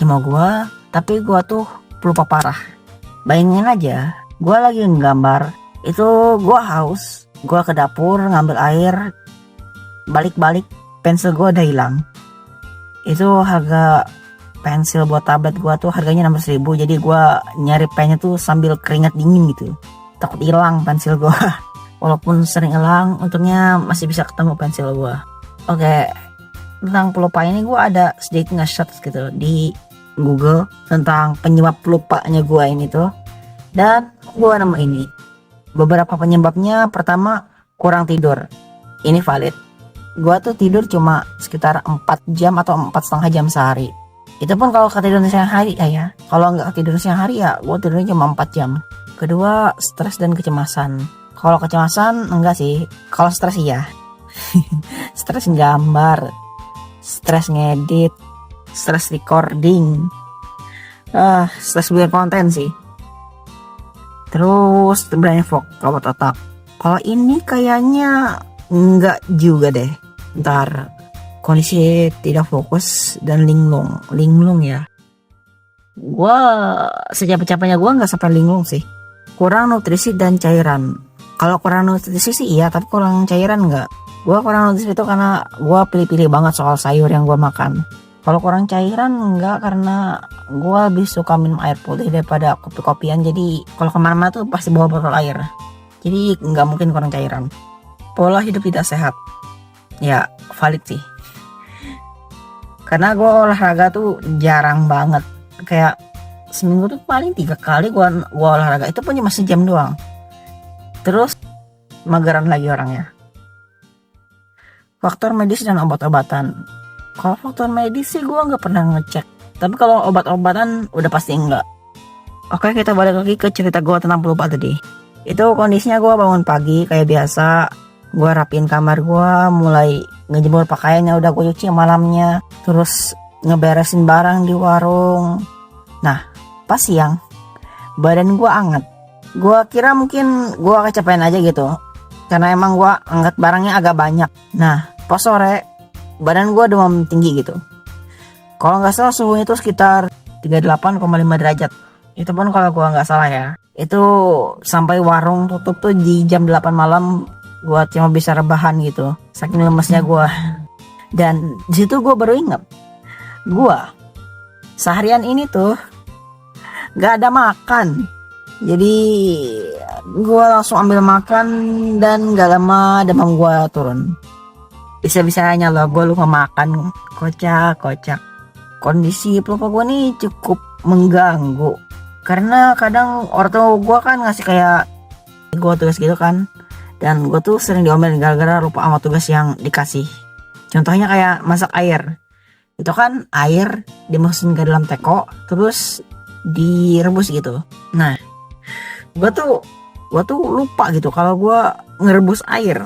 cuma gue, tapi gue tuh pelupa parah. Bayangin aja, gue lagi nggambar, itu gue haus, gue ke dapur ngambil air, balik-balik pensil gue udah hilang. Itu harga pensil buat tablet gue tuh harganya 16.000, jadi gue nyari pennya tuh sambil keringat dingin gitu, takut hilang pensil gue. Walaupun sering hilang, untungnya masih bisa ketemu pensil gue. Oke, tentang pelupa ini gue ada sedikit nge-search gitu di Google tentang penyebab pelupanya gue ini tuh, dan gue nemu ini. Beberapa penyebabnya, pertama kurang tidur. Ini valid. Gue tuh tidur cuma sekitar 4 jam atau 4,5 jam sehari. Itu pun kalau ketiduran siang hari ya. Kalau nggak ketiduran siang hari ya gue tidurnya cuma 4 jam. Kedua, stres dan kecemasan. Kalau kecemasan enggak sih. Kalau stres iya. Stres gambar, stres ngedit, stres recording, stres bikin konten sih. Terus brain fog, kabut otak. Kalau ini kayaknya enggak juga deh. Ntar kondisi tidak fokus dan linglung ya. Gua secapek-capeknya gua nggak sampai linglung sih. Kurang nutrisi dan cairan. Kalau kurang nutrisi sih iya, tapi kurang cairan enggak. Gua kurang nutrisi itu karena gua pilih-pilih banget soal sayur yang gua makan. Kalau kurang cairan enggak, karena gua lebih suka minum air putih daripada kopi-kopian. Jadi kalau kemana-mana tuh pasti bawa botol air. Jadi nggak mungkin kurang cairan. Pola hidup tidak sehat, ya valid sih. Karena gua olahraga tuh jarang banget. Kayak seminggu tuh paling 3 kali gua olahraga. Itu pun cuma sejam doang. Terus mageran lagi orangnya. Faktor medis dan obat-obatan. Kalau faktor medis sih gue nggak pernah ngecek. Tapi kalau obat-obatan udah pasti enggak. Oke, kita balik lagi ke cerita gue tentang pelupa tadi. Itu kondisinya gue bangun pagi kayak biasa. Gue rapiin kamar gue, mulai ngejemur pakaiannya udah gue cuci malamnya. Terus ngeberesin barang di warung. Nah, pas siang badan gue anget. Gue kira mungkin gue kecapean aja gitu, karena emang gue angkat barangnya agak banyak. Nah, pas sore badan gue demam tinggi gitu. Kalau nggak salah suhunya itu sekitar 38,5 derajat. Itu pun kalau gue nggak salah ya. Itu sampai warung tutup tuh di jam 8 malam, gue cuma bisa rebahan gitu, saking lemesnya gue. Dan disitu gue baru inget, gue seharian ini tuh nggak ada makan. Jadi gue langsung ambil makan dan gak lama demam gue turun. Bisa-bisanya loh gue lupa makan. Kocak. Kondisi pelupa gue nih cukup mengganggu. Karena kadang ortu gue kan ngasih kayak gue tugas gitu kan. Dan gue tuh sering diomelin gara-gara lupa sama tugas yang dikasih. Contohnya kayak masak air. Itu kan air dimasukin ke dalam teko, terus direbus gitu. Nah, gue tuh lupa gitu kalau gue ngerebus air.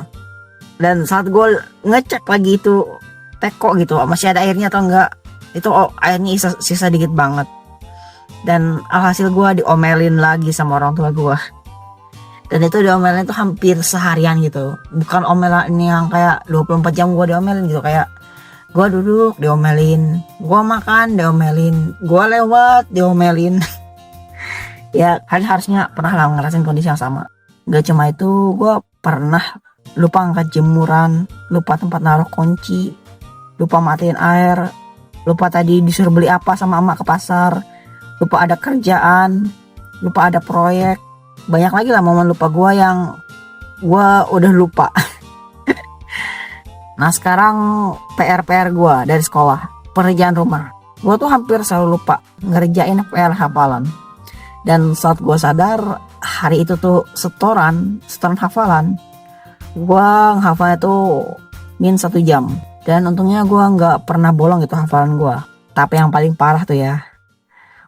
Dan saat gue ngecek lagi itu teko gitu, masih ada airnya atau enggak, itu airnya sisa dikit banget. Dan alhasil gue diomelin lagi sama orang tua gue. Dan itu diomelin tuh hampir seharian gitu. Bukan omelan yang kayak 24 jam gue diomelin gitu. Kayak gue duduk diomelin, gue makan diomelin, gue lewat diomelin. Ya kalian harusnya pernah lah ngerasain kondisi yang sama. Gak cuma itu, gue pernah lupa angkat jemuran, lupa tempat naruh kunci, lupa matiin air, lupa tadi disuruh beli apa sama emak ke pasar, lupa ada kerjaan, lupa ada proyek. Banyak lagi lah momen lupa gue yang gue udah lupa. Nah sekarang PR gue dari sekolah, pekerjaan rumah. Gue tuh hampir selalu lupa ngerjain PR hafalan. Dan saat gue sadar hari itu tuh setoran hafalan, gue ngehafalnya tuh min 1 jam. Dan untungnya gue nggak pernah bolong gitu hafalan gue. Tapi yang paling parah tuh ya,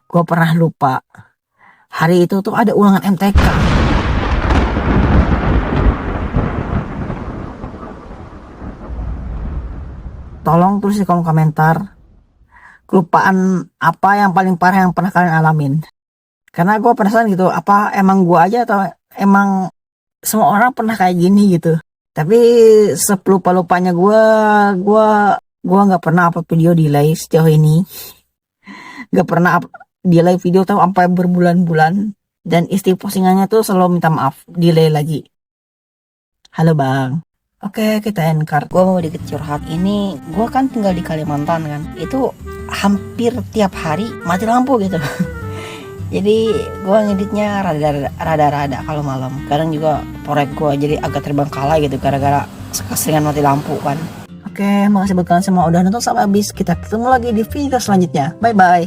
gue pernah lupa hari itu tuh ada ulangan MTK. Tolong tulis di kolom komentar kelupaan apa yang paling parah yang pernah kalian alamin. Karena gue penasaran gitu, apa emang gue aja atau emang semua orang pernah kayak gini gitu. Tapi sepelupa-lupanya gue nggak pernah upload video delay sejauh ini. Gak pernah delay video tuh sampai berbulan-bulan. Dan istri postingannya tuh selalu minta maaf, delay lagi. Halo bang. Oke, kita end card. Gue mau dikit curhat. Ini gue kan tinggal di Kalimantan kan. Itu hampir tiap hari mati lampu gitu. Jadi gue ngeditnya rada-rada kalau malam. Kadang juga proyek gue jadi agak terbengkalai gitu gara-gara keseringan mati lampu kan. Oke, makasih buat kalian semua udah nonton sampai habis. Kita ketemu lagi di video selanjutnya. Bye bye.